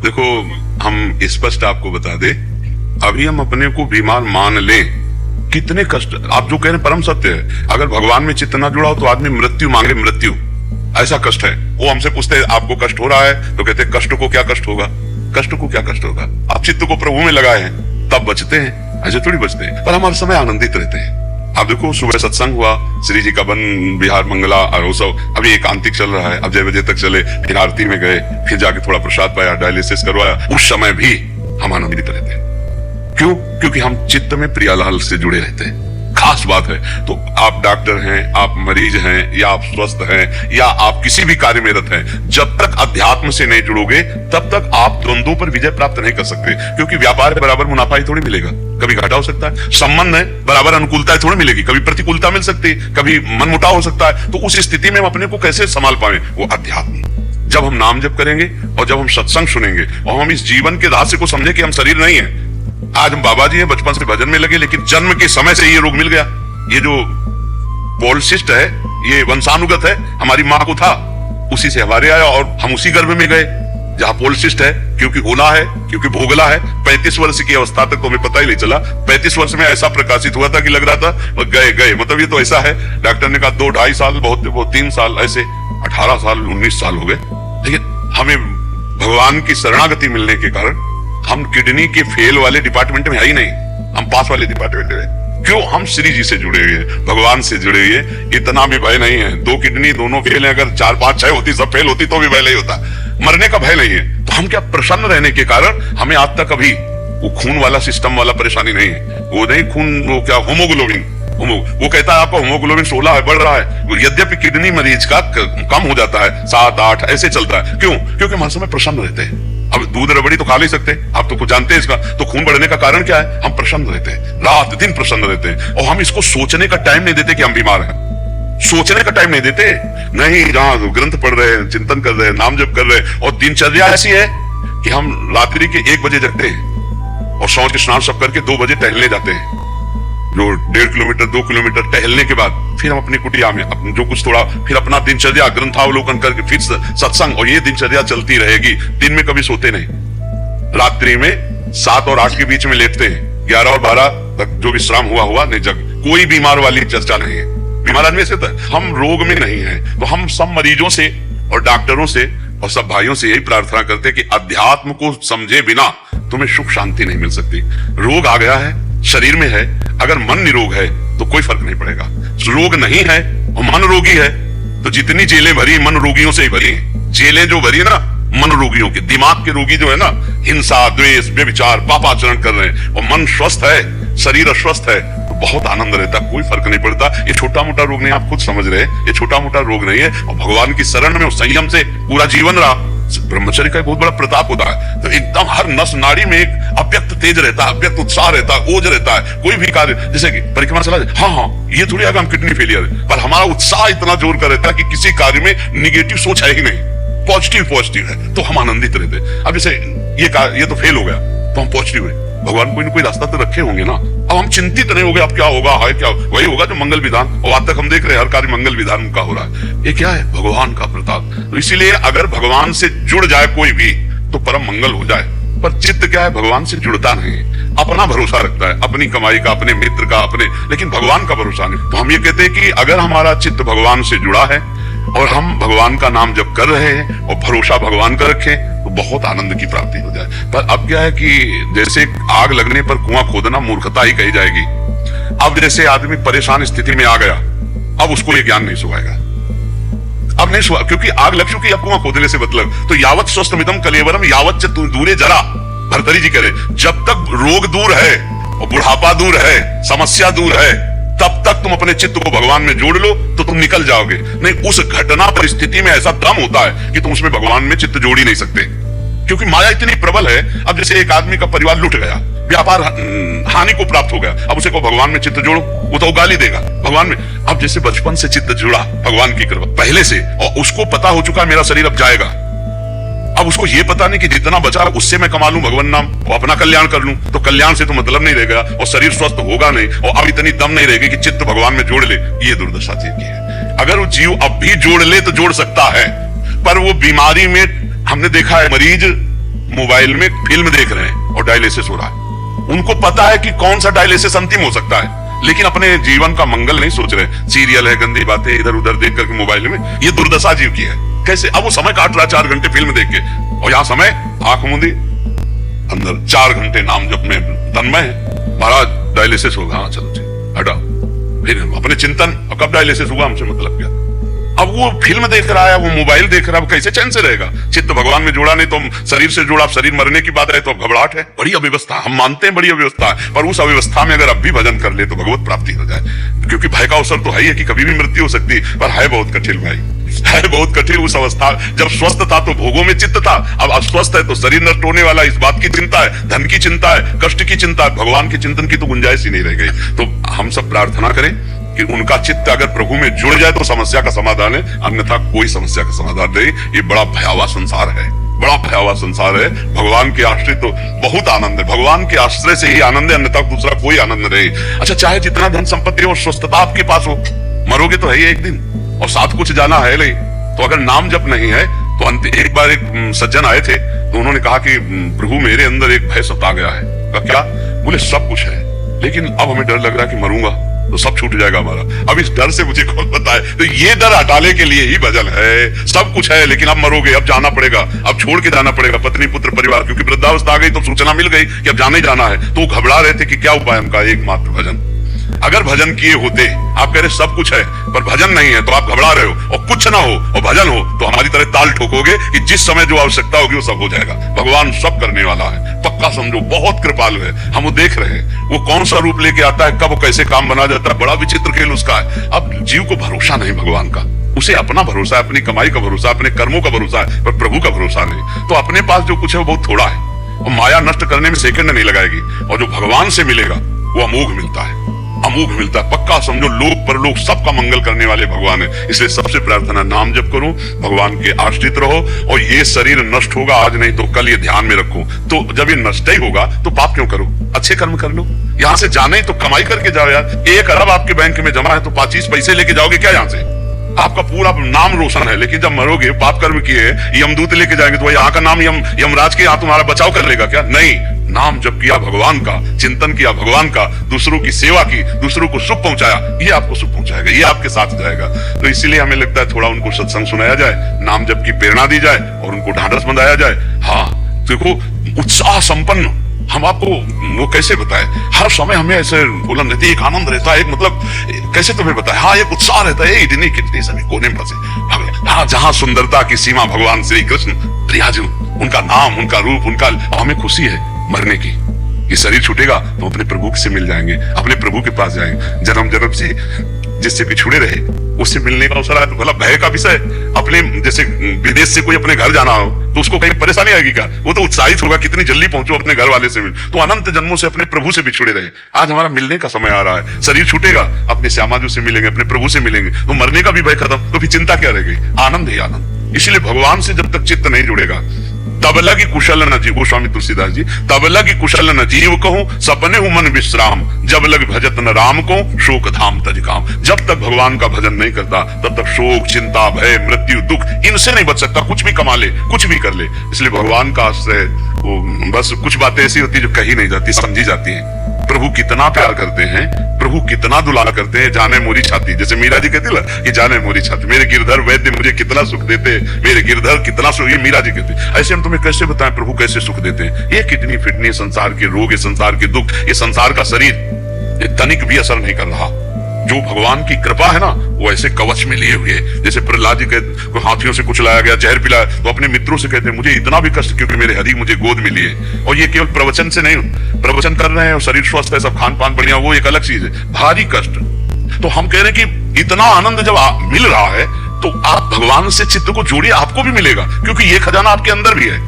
देखो, हम स्पष्ट आपको बता दे, अभी हम अपने को बीमार मान लें, कितने कष्ट आप जो कह रहे हैं परम सत्य है। अगर भगवान में चित्त ना जुड़ा हो तो आदमी मृत्यु मांगे, मृत्यु ऐसा कष्ट है। वो हमसे पूछते हैं आपको कष्ट हो रहा है, तो कहते हैं कष्ट को क्या कष्ट होगा, कष्ट को क्या कष्ट होगा। आप चित्त को प्रभु में लगाए हैं तब बचते हैं, ऐसे थोड़ी बचते हैं। पर हम हर समय आनंदित रहते हैं। आप देखो, सुबह सत्संग हुआ, श्री जी का वन बिहार मंगला महोत्सव अभी एकांतिक चल रहा है, अब 6 बजे तक चले, फिर आरती में गए, फिर जाके थोड़ा प्रसाद पाया, डायलिसिस करवाया, उस समय भी हम आनंदित रहते हैं। क्यों? क्योंकि हम चित्त में प्रियालाल से जुड़े रहते हैं। खास बात है। तो आप डॉक्टर हैं, आप मरीज हैं, या आप स्वस्थ हैं, या आप किसी भी कार्य में रत हैं, जब तक अध्यात्म से नहीं जुड़ोगे तब तक आप द्वंद्वों पर विजय प्राप्त नहीं कर सकते। क्योंकि व्यापार है बराबर मुनाफा ही थोड़ी मिलेगा, कभी घाटा हो सकता है। संबंध है बराबर अनुकूलता थोड़ी मिलेगी, कभी प्रतिकूलता मिल सकती है, कभी मनमुटाव हो सकता है। तो उस स्थिति में हम अपने को कैसे संभाल पाए? वो अध्यात्म। जब हम नाम जप करेंगे और जब हम सत्संग सुनेंगे और हम इस जीवन के रहस्य को समझे कि हम शरीर नहीं है। आज हम बाबा जी हैं, बचपन से भजन में लगे, लेकिन जन्म के समय से ये रोग मिल गया। ये जो पॉलिसिस्ट है, ये वंशानुगत है, हमारी माँ को था, उसी से हमारे आया और हम उसी गर्भ में गए जहाँ पॉलिसिस्ट है। क्योंकि होला है, क्योंकि भोगला है। 35 वर्ष की अवस्था तक तो हमें पता ही नहीं चला। 35 वर्ष में ऐसा प्रकाशित हुआ था कि लग रहा था गए। मतलब ये तो ऐसा है, डॉक्टर ने कहा 2-2.5 साल, बहुत 3 साल, ऐसे 18 साल 19 साल हो गए। लेकिन हमें भगवान की शरणागति मिलने के कारण हम किडनी के फेल वाले डिपार्टमेंट में है ही नहीं, हम पास वाले डिपार्टमेंट में। क्यों? हम श्री जी से जुड़े हुए, भगवान से जुड़े हुए। इतना भी भय नहीं है। 2 किडनी दोनों फेल है, अगर 4, 5, 6 होती, सब फेल होती तो भी भय नहीं होता। मरने का भय नहीं है। तो हम क्या प्रसन्न रहने के कारण हमें आज तक अभी वो खून वाला सिस्टम वाला परेशानी नहीं है। वो नहीं खून, वो क्या होमोग्लोबिन, वो कहता है आपका होमोग्लोबिन 16 है, बढ़ रहा है। यद्यपि किडनी मरीज का कम हो जाता है, 7, 8 ऐसे चलता है। क्यों? क्योंकि हम हर समय प्रसन्न रहते हैं। अब दूध रबड़ी तो खा नहीं सकते, आप तो कुछ जानते हैं इसका। तो खून बढ़ने का कारण क्या है? हम प्रसन्न रहते हैं, रात दिन प्रसन्न रहते हैं। और हम इसको सोचने का टाइम नहीं देते कि हम बीमार हैं। सोचने का टाइम नहीं देते। नहीं, जहां ग्रंथ पढ़ रहे हैं, चिंतन कर रहे हैं, नाम जप कर रहे हैं, और दिनचर्या ऐसी है कि हम रात्रि के 1 बजे जगते हैं और सौंच के स्नान सब करके 2 बजे टहलने जाते हैं। जो 1.5 किलोमीटर 2 किलोमीटर टहलने के बाद फिर हम अपनी कुटिया में अपने जो कुछ थोड़ा, फिर अपना दिनचर्या ग्रंथावलोकन करके फिर सत्संग, और ये दिनचर्या चलती रहेगी। दिन में कभी सोते नहीं, रात्रि में 7 और 8 के बीच में लेटते हैं, 11 और 12 तक जो विश्राम हुआ नहीं, जग कोई बीमार वाली चर्चा नहीं है। बीमार आदमी से हम रोग में नहीं है। तो हम सब मरीजों से और डॉक्टरों से और सब भाइयों से यही प्रार्थना करते हैं कि अध्यात्म को समझे बिना तुम्हें सुख शांति नहीं मिल सकती। रोग आ गया है, शरीर में है, अगर मन निरोग है तो कोई फर्क नहीं पड़ेगा। रोग नहीं है और मन रोगी है तो जितनी जेलें भरी मन रोगियों से ही भरी हैं। जेलें जो भरी ना मन रोगियों के, दिमाग के रोगी जो है ना, हिंसा, द्वेष, व्यभिचार, पापाचरण कर रहे हैं, और मन स्वस्थ है, शरीर अस्वस्थ है, तो बहुत आनंद रहता, कोई फर्क नहीं पड़ता। ये छोटा मोटा रोग नहीं, आप खुद समझ रहे हैं, ये छोटा मोटा रोग नहीं है। और भगवान की शरण में संयम से पूरा जीवन रहा, ब्रह्मचर्य का एक बहुत बड़ा प्रताप होता है। तो एकदम हर नस नाड़ी में एक अव्यक्त तेज रहता है, अव्यक्त उत्साह रहता है, ओज रहता है। कोई भी कार्य, जैसे कि परिक्रमा चला जाए, हाँ ये थोड़ी आगे हम किडनी फेलियर है, पर हमारा उत्साह इतना जोर कर रहता है कि किसी कार्य में निगेटिव सोच है ही नहीं, पॉजिटिव है, तो हम आनंदित रहते हैं। अब जैसे ये तो फेल हो गया तो हम पॉजिटिव है, भगवान कोई ना कोई रास्ता तो रखे होंगे ना। अब हम चिंतित नहीं हो गए अब क्या होगा, है क्या, वही होगा जो मंगल विधान, और आज तक हम देख रहे हैं हर कार्य मंगल विधान का हो रहा है। ये क्या है? भगवान का प्रताप। तो इसीलिए अगर भगवान से जुड़ जाए कोई भी तो परम मंगल हो जाए। पर चित्त क्या है? भगवान से जुड़ता नहीं, अपना भरोसा रखता है, अपनी कमाई का, अपने मित्र का, अपने, लेकिन भगवान का भरोसा नहीं। तो हम ये कहते हैं कि अगर हमारा चित्त भगवान से जुड़ा है और हम भगवान का नाम जप कर रहे हैं और भरोसा भगवान का रखें तो बहुत आनंद की प्राप्ति हो जाए। पर अब क्या है कि जैसे आग लगने पर कुआं खोदना मूर्खता ही कही जाएगी। अब जैसे आदमी परेशान स्थिति में आ गया, अब उसको ये ज्ञान नहीं सुहाएगा, अब नहीं सुहा, क्योंकि आग लग चुकी, अब कुआं खोदने से मतलब। तो यावत स्वस्थमिदं कलेवरम यावत च दूरे जरा, भर्तरी जी कह रहे, जब तक रोग दूर है और बुढ़ापा दूर है, समस्या दूर है, तब तक तुम अपने चित्त को भगवान में जोड़ लो तो तुम निकल जाओगे। नहीं, उस घटना परिस्थिति में ऐसा दम होता है कि तुम उसमें भगवान में चित्त जोड़ ही नहीं सकते, क्योंकि माया इतनी प्रबल है। अब जैसे एक आदमी का परिवार लुट गया, व्यापार हानि को प्राप्त हो गया, अब उसे को भगवान में चित्त जोड़ो, वो तो गाली देगा भगवान में। अब जैसे बचपन से चित्त जुड़ा भगवान की कृपा पहले से, और उसको पता हो चुका मेरा शरीर अब जाएगा, अब उसको ये पता नहीं कि जितना बचा उससे मैं कमा लूं भगवान नाम और अपना कल्याण कर लूं, तो कल्याण से तो मतलब नहीं रहेगा और शरीर स्वस्थ होगा नहीं, और अब इतनी दम नहीं रहेगी कि चित्त भगवान में जोड़ ले। ये दुर्दशा जीव की है। अगर वो जीव अब भी जोड़ ले तो जोड़ सकता है, पर वो बीमारी में हमने देखा है मरीज मोबाइल में फिल्म देख रहे हैं और डायलिसिस हो रहा है। उनको पता है कि कौन सा डायलिसिस अंतिम हो सकता है, लेकिन अपने जीवन का मंगल नहीं सोच रहे। सीरियल है, गंदी बातें इधर उधर देख करके मोबाइल में, ये दुर्दशा जीव की है। कैसे अब वो समय काट रहा है 4 घंटे फिल्म देख के, और यहाँ समय आंख मूंदी अंदर 4 घंटे नाम जप में तन्मय है। महाराज डायलिसिस होगा, हाँ चलो ठीक हटा, फिर अपने चिंतन, कब डायलिसिस हुआ हमसे मतलब क्या। अब वो फिल्म देख रहा है, वो मोबाइल देख रहा है, कैसे चैन से रहेगा। चित्त भगवान में जुड़ा नहीं तो शरीर से जुड़ा, शरीर मरने की बात है तो घबराहट है। बड़ी अव्यवस्था, हम मानते हैं बड़ी अव्यवस्था है, पर उस अव्यवस्था में अगर अब भी भजन कर ले तो भगवत प्राप्ति हो जाए। क्योंकि भय का अवसर तो है ही है कि कभी भी मृत्यु हो सकती है, पर है बहुत कठिन भाई, है बहुत कठिन। उस अवस्था जब स्वस्थ था तो भोगों में चित्त था, अब अस्वस्थ है तो शरीर नष्ट होने वाला, इस बात की चिंता है, धन की चिंता है, कष्ट की चिंता है, भगवान के चिंतन की तो गुंजाइश ही नहीं रह गई। तो हम सब प्रार्थना करें कि उनका चित्त अगर प्रभु में जुड़ जाए तो समस्या का समाधान है, अन्यथा कोई समस्या का समाधान नहीं। ये बड़ा भयावह संसार है, बड़ा भयावह संसार है। भगवान के आश्रय तो बहुत आनंद है, भगवान के आश्रय से ही आनंद है, अन्यथा दूसरा कोई आनंद नहीं। अच्छा, चाहे जितना धन संपत्ति हो, स्वस्थता आपके पास हो, मरोगे तो है ही एक दिन, और साथ कुछ जाना है नहीं। तो अगर नाम जप नहीं है तो एक बार एक सज्जन आए थे, तो उन्होंने कहा कि प्रभु मेरे अंदर एक भय सता गया है। कहा क्या? बोले सब कुछ है, लेकिन अब हमें डर लग रहा है कि मरूंगा तो सब छूट जाएगा हमारा। अब इस डर से मुझे कौन बताए, तो ये डर हटाने के लिए ही भजन है। सब कुछ है लेकिन अब मरोगे, अब जाना पड़ेगा, अब छोड़ के जाना पड़ेगा पत्नी पुत्र परिवार, क्योंकि वृद्धावस्था आ गई तो सूचना मिल गई कि अब जाने ही जाना है। तो घबरा रहे थे कि क्या उपाय, हमका एकमात्र भजन। अगर भजन किए होते, आप कह रहे सब कुछ है पर भजन नहीं है, तो आप घबरा रहे हो, और कुछ ना हो और भजन हो तो हमारी तरह ताल ठोकोगे कि जिस समय जो आवश्यकता होगी वो सब हो जाएगा। भगवान सब करने वाला है, पक्का समझो, बहुत कृपालु है। हम वो देख रहे हैं वो कौन सा रूप लेके आता है, कब कैसे काम बना जाता है, बड़ा विचित्र खेल उसका है। अब जीव को भरोसा नहीं भगवान का, उसे अपना भरोसा है, अपनी कमाई का भरोसा, अपने कर्मों का भरोसा है, पर प्रभु का भरोसा नहीं। तो अपने पास जो कुछ है वो बहुत थोड़ा है, और माया नष्ट करने में सेकंड नहीं लगाएगी, और जो भगवान से मिलेगा वो अमोघ मिलता है, अमोघ मिलता है। पक्का समझो, लोक परलोक सबका मंगल करने वाले भगवान है। इसलिए सबसे प्रार्थना, नाम जप करो, भगवान के आश्रित रहो, और ये शरीर नष्ट होगा आज नहीं तो कल, ये ध्यान में रखो। तो जब ये नष्ट ही होगा तो पाप क्यों करो, अच्छे कर्म कर लो। यहाँ से जाने ही तो कमाई करके जाओ यार। 1 अरब आपके बैंक में जमा है तो 25 पैसे लेके जाओगे क्या यहाँ से? आपका पूरा नाम रोशन है, लेकिन जब मरोगे, पाप कर्म किए, यमदूत लेके जाएंगे तो यहाँ का नाम यमराज के यहाँ तुम्हारा बचाव कर लेगा क्या? नहीं। नाम जब किया भगवान का, चिंतन किया भगवान का, दूसरों की सेवा की, दूसरों को सुख पहुंचाया, ये आपको सुख पहुंचाएगा, ये आपके साथ जाएगा। तो इसीलिए हमें लगता है थोड़ा उनको सत्संग सुनाया जाए, नाम जप की प्रेरणा दी जाए और उनको ढांढस बंधाया जाए। हाँ देखो, उत्साह संपन्न हम आपको वो कैसे बताए, हर समय हमें ऐसे बुलंद रहती है, एक आनंद रहता है, एक मतलब कैसे तुम्हें बताए, हाँ एक उत्साह रहता है, इतनी कितनी सभी कोने में फंसे। हाँ, जहाँ सुंदरता की सीमा भगवान श्री कृष्ण प्रियाजू, उनका नाम, उनका रूप, उनका, हमें खुशी है मरने की। ये शरीर छूटेगा तो अपने प्रभु से मिल जाएंगे, अपने प्रभु के पास जाएंगे। जन्म जन्म से जिससे पिछड़े रहे उससे मिलने का अवसर आया तो भला भय का विषय। अपने जैसे विदेश से कोई अपने घर जाना हो तो उसको कहीं परेशानी आएगी क्या? वो तो उत्साहित होगा, कितनी जल्दी पहुंचो अपने घर वाले से मिल। तो अनंत जन्मों से अपने प्रभु से बिछड़े रहे, आज हमारा मिलने का समय आ रहा है। शरीर छूटेगा, अपने श्यामाजू से मिलेंगे, अपने प्रभु से मिलेंगे, तो मरने का भी भय खत्म, तो फिर चिंता क्या रह गई? आनंद ही आनंद। इसलिए भगवान से जब तक चित्त नहीं जुड़ेगा तब लगी कुशल न जीव, गोस्वामी तुलसीदास जी, तब लगी कुशल न जीव कहूं, सपने हूं मन विश्राम, जब लग भजत न राम को, शोक धाम तज काम। जब तक भगवान का भजन नहीं करता तब तक शोक, चिंता, भय, मृत्यु, दुख, इनसे नहीं बच सकता। कुछ भी कमा ले, कुछ भी कर ले। इसलिए भगवान का आश्रय, वो बस कुछ बातें ऐसी होती है जो कही नहीं जाती, समझी जाती है। प्रभु कितना प्यार करते हैं, प्रभु कितना दुलार करते हैं, जाने मोरी छाती, जैसे मीरा जी कहती ना कि जाने मोरी छाती, मेरे गिरधर वैद्य मुझे कितना सुख देते, मेरे गिरधर कितना सुख, ये मीरा जी कहती। ऐसे हम तुम्हें कैसे बताएं प्रभु कैसे सुख देते हैं? ये कितनी फिटनेस, संसार के रोग, ये संसार के दुख, ये संसार का शरीर, ये तनिक भी असर नहीं कर रहा। जो भगवान की कृपा है ना, वो ऐसे कवच में लिए हुए, जैसे प्रहलाद जी के हाथियों से कुछ लाया गया, जहर पिलाया, तो अपने मित्रों से कहते हैं मुझे इतना भी कष्ट क्योंकि मेरे हरि मुझे गोद में लिए। और ये केवल प्रवचन से नहीं, प्रवचन कर रहे हैं और शरीर स्वस्थ है, सब खान पान बढ़िया, वो एक अलग चीज है, भारी कष्ट। तो हम कह रहे हैं कि इतना आनंद जब मिल रहा है तो आप भगवान से चित्त को जोड़िए, आपको भी मिलेगा, क्योंकि ये खजाना आपके अंदर भी है।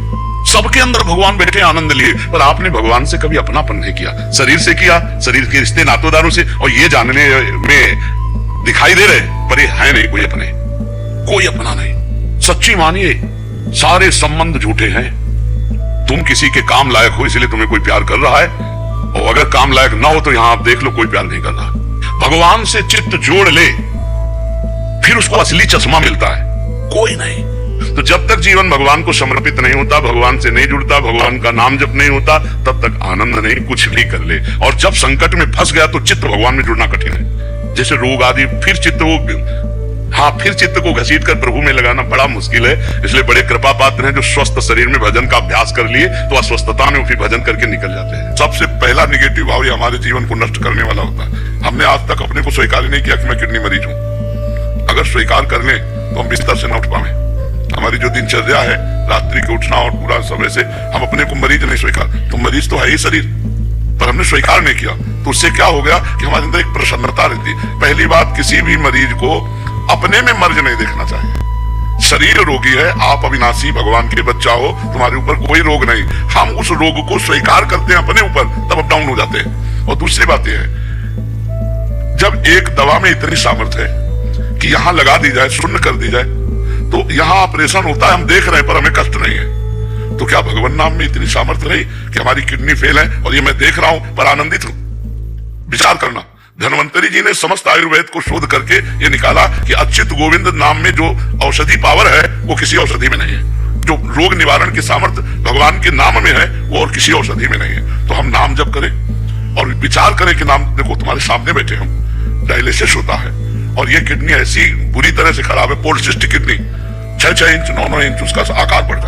सबके अंदर भगवान बैठे आनंद लिए, पर आपने भगवान से कभी अपनापन नहीं किया, शरीर से किया, शरीर के रिश्ते नातोदारों से, और ये जानने में दिखाई दे रहे पर ये है नहीं कोई अपने, कोई अपना नहीं। सच्ची मानिए, सारे संबंध झूठे हैं। तुम किसी के काम लायक हो इसलिए तुम्हें कोई प्यार कर रहा है, और अगर काम लायक ना हो तो यहां आप देख लो कोई प्यार नहीं कर रहा। भगवान से चित्त जोड़ ले, फिर उसको असली चश्मा मिलता है, कोई नहीं। तो तो जब तक जीवन भगवान को समर्पित नहीं होता, भगवान से नहीं जुड़ता, भगवान का नाम जप नहीं होता, तब तक आनंद नहीं। कुछ भी कर ले, और जब संकट में फंस गया तो चित्त भगवान में जुड़ना कठिन है। जैसे रोग आदि, फिर चित्त को घसीट कर प्रभु में लगाना बड़ा मुश्किल है। इसलिए बड़े कृपा पात्र हैं जो स्वस्थ शरीर में भजन का अभ्यास कर लिए तो अस्वस्थता में फिर भजन करके निकल जाते हैं। सबसे पहला निगेटिव भाव ये हमारे जीवन को नष्ट करने वाला होता है। हमने आज तक अपने को स्वीकार ही नहीं किया कि मैं किडनी मरीज हूं। अगर स्वीकार कर लें तो हम बिस्तर से न उठ पाए। हमारी जो दिनचर्या है, रात्रि के उठना और पूरा समय से, हम अपने को मरीज नहीं स्वीकार, तो मरीज तो है ही शरीर, पर हमने स्वीकार नहीं किया। तो उससे क्या हो गया कि हमारे अंदर एक प्रसन्नता रहती है। पहली बात, किसी भी मरीज को अपने में मर्ज नहीं देखना चाहिए। शरीर रोगी है, आप अविनाशी भगवान के बच्चा हो, तुम्हारे ऊपर कोई रोग नहीं। हम उस रोग को स्वीकार करते हैं अपने ऊपर, तब अप डाउन हो जाते हैं। और दूसरी बात यह है, जब एक दवा में इतनी सामर्थ्य है कि यहां लगा दी जाए, शून्य कर दी जाए, तो यहां ऑपरेशन होता है, हम देख रहे हैं पर हमें कष्ट नहीं है। तो क्या भगवान नाम में इतनी सामर्थ्य नहीं कि हमारी किडनी फेल है और ये मैं देख रहा हूं पर आनंदित हूं? विचार करना। धन्वंतरी जी ने समस्त आयुर्वेद को शोध करके ये निकाला कि अच्युत गोविंद नाम में जो औषधि पावर है वो किसी औषधि में नहीं है। जो रोग निवारण की सामर्थ्य भगवान के नाम में है वो और किसी औषधि में नहीं है। तो हम नाम जप करें और विचार करें कि नाम, देखो तुम्हारे सामने बैठे हम, डायलिसिस होता है और ये किडनी ऐसी बुरी तरह से खराब है, पॉलिसिस्टिक किडनी, 6 इंच 9 इंच उसका आकार बढ़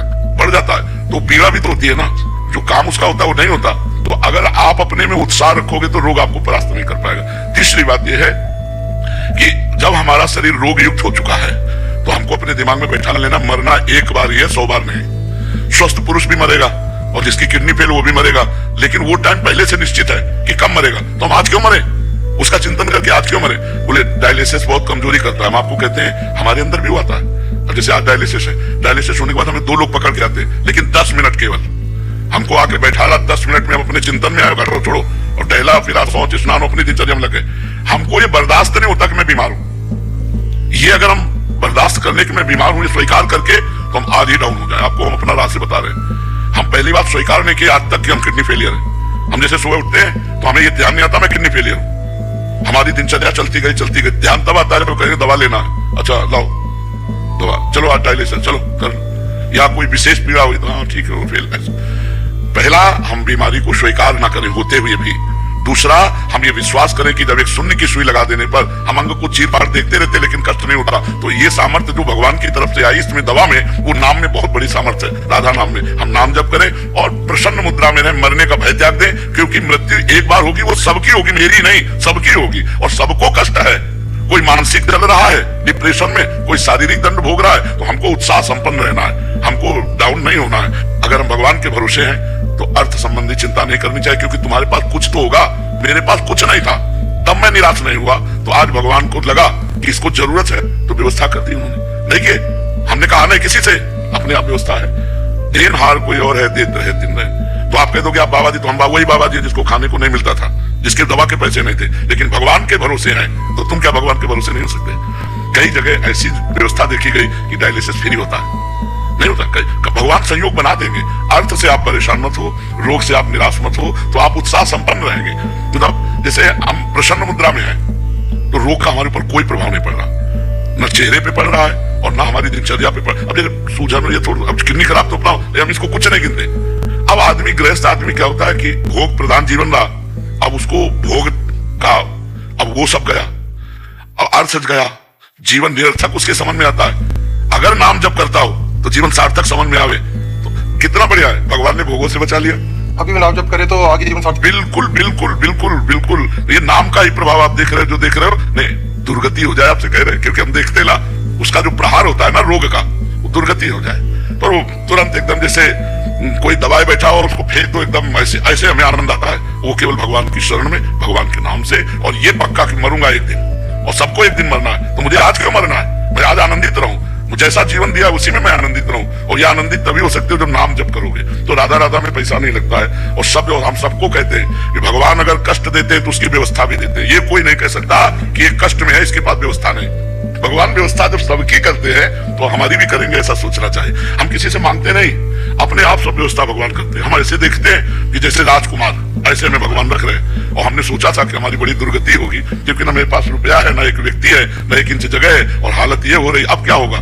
जाता है। तो पीड़ा भी तो होती है ना, जो काम उसका होता है वो नहीं होता। तो अगर आप अपने में उत्साह रखोगे तो रोग आपको परास्त नहीं कर पाएगा। तीसरी बात यह है कि जब हमारा शरीर रोग युक्त हो चुका है तो हमको अपने दिमाग में बैठा लेना, मरना एक बार ही है, 100 बार नहीं। स्वस्थ पुरुष भी मरेगा और जिसकी किडनी फेल वो भी मरेगा, लेकिन वो टाइम पहले से निश्चित है कि कब मरेगा। तो हम आज क्यों मरे, उसका चिंतन करके आज क्यों मरे? बोले डायलिसिस बहुत कमजोरी करता है। हम आपको कहते हैं हमारे अंदर भी हुआ था। जैसे आज डायलिसिस है, डायलिसिस होने के बाद हमें 2 लोग पकड़ के आते हैं, लेकिन 10 मिनट केवल हमको आके बैठा ला। 10 मिनट में हम अपने चिंतन में आए, घटो छोड़ो और टहला फिरा, शौच स्नान, अपनी दिनचर्या में लगे। हमको ये बर्दाश्त नहीं होता कि मैं बीमार हूं। ये अगर हम बर्दाश्त करने की मैं बीमार हूं, ये स्वीकार करके, तो हम आज ही डाउन हो जाए। आपको हम अपना रास्ते बता रहे हैं। हम पहली बात स्वीकार नहीं किए आज तक कि हम किडनी फेलियर है। हम जैसे सुबह उठते हैं तो हमें ये ध्यान नहीं आता मैं किडनी फेलियर हूं। हमारी दिनचर्या चलती गई, ध्यान तब आता है जब कहेंगे दवा लेना है। अच्छा लाओ दवा, चलो आज डायलिसिस, चलो कर, या कोई विशेष पीड़ा हुई तो हाँ ठीक है वो फेल। पहला, हम बीमारी को स्वीकार ना करें होते हुए भी। दूसरा, हम ये विश्वास करें कि जब एक शून्य की सुई लगा देने पर हम अंग को चीर फाड़ देखते रहते लेकिन कष्ट नहीं होता। तो ये सामर्थ्य जो भगवान की तरफ से आई इसमें दवा में, वो नाम में बहुत बड़ी सामर्थ्य है, राधा नाम में। हम नाम जप करें और प्रसन्न मुद्रा में रहें, मरने का भय त्याग दें, क्योंकि मृत्यु एक बार होगी, वो सबकी होगी, मेरी नहीं, सबकी होगी। और सबको कष्ट है। कोई मानसिक चल रहा है डिप्रेशन में, कोई शारीरिक दंड भोग रहा है, तो हमको उत्साह संपन्न रहना है, हमको डाउन नहीं होना है। अगर हम भगवान के भरोसे हैं तो अर्थ संबंधी चिंता नहीं करनी चाहिए, क्योंकि तुम्हारे पास कुछ तो होगा। मेरे पास कुछ नहीं था, तब मैं निराश नहीं हुआ। तो आज भगवान को लगा कि इसको जरूरत है तो व्यवस्था कर दी उन्होंने। देखिए, हमने कहा नहीं किसी से, अपने आप व्यवस्था है। देन हार कोई और है, देते रहे दिन रहे। तो आप कह दोगे आप बाबा जी, तो हम वही बाबा जी जिसको खाने को नहीं मिलता था, जिसके दवा के पैसे नहीं थे, लेकिन भगवान के भरोसे हैं। तो तुम क्या भगवान के भरोसे नहीं हो सकते? कई जगह ऐसी व्यवस्था देखी गई कि डायलिसिस फ्री होता है, नहीं होता। भगवान संयोग बना देंगे। अर्थ से आप परेशान मत हो, रोग से आप निराश मत हो, तो आप उत्साह संपन्न रहेंगे। मतलब जैसे हम प्रसन्न मुद्रा में हैं तो रोग का हमारे ऊपर कोई प्रभाव नहीं पड़ रहा, न चेहरे पे पड़ रहा है और ना हमारी दिनचर्या पे पड़। अब जैसे सूजन ये थोड़ा, अब किडनी खराब तो अपना, हम इसको कुछ नहीं गिनते। अब आदमी, गृहस्थ आदमी क्या होता है कि भोग प्रधान जीवन रहा, अब उसको भोग का, अब वो सब गया, अब अर्थ गया, जीवन निरर्थक उसके समझ में आता है। अगर नाम जप करता हो तो जीवन सार्थक समझ में आवे तो कितना बढ़िया है। भगवान ने भोगों से बचा लिया। अभी में नाम जप करे तो आगे जीवन सार्थक। बिल्कुल बिल्कुल बिल्कुल बिल्कुल। ये नाम का ही प्रभाव आप देख रहे हो, जो देख रहे हो। नहीं, दुर्गति हो जाए आपसे कह रहे हैं, क्योंकि हम देखते ला उसका जो प्रहार होता है ना रोग का, वो दुर्गति हो जाए, पर वो तुरंत एकदम जैसे कोई दबाए बैठा और उसको फेंक दो, एकदम ऐसे ऐसे हमें आनंद आता है। वो केवल भगवान की शरण में, भगवान के नाम से। और ये पक्का कि मरूंगा एक दिन, और सबको एक दिन मरना है, तो मुझे आज क्यों मरना है? मैं आज आनंदित रहूं, मुझे ऐसा जीवन दिया उसी में मैं आनंदित रहूं। और ये आनंदित तभी हो सकते हो जब नाम जप करोगे। तो राधा राधा में पैसा नहीं लगता है। और सब, हम सबको कहते हैं कि भगवान अगर कष्ट देते हैं तो उसकी व्यवस्था भी देते हैं। ये कोई नहीं कह सकता कि ये कष्ट में है इसके पास व्यवस्था नहीं। भगवान व्यवस्था जब सबकी करते हैं तो हमारी भी करेंगे, ऐसा सोचना चाहिए। हम किसी से मांगते नहीं, अपने आप सब व्यवस्था भगवान करते हैं। हम ऐसे देखते हैं कि जैसे राजकुमार, ऐसे में भगवान रख रहे हैं। और हमने सोचा था कि हमारी बड़ी दुर्गति होगी, क्योंकि ना मेरे पास रुपया है, ना एक व्यक्ति है, ना 1 इंच जगह है, और हालत ये हो रही। अब क्या होगा?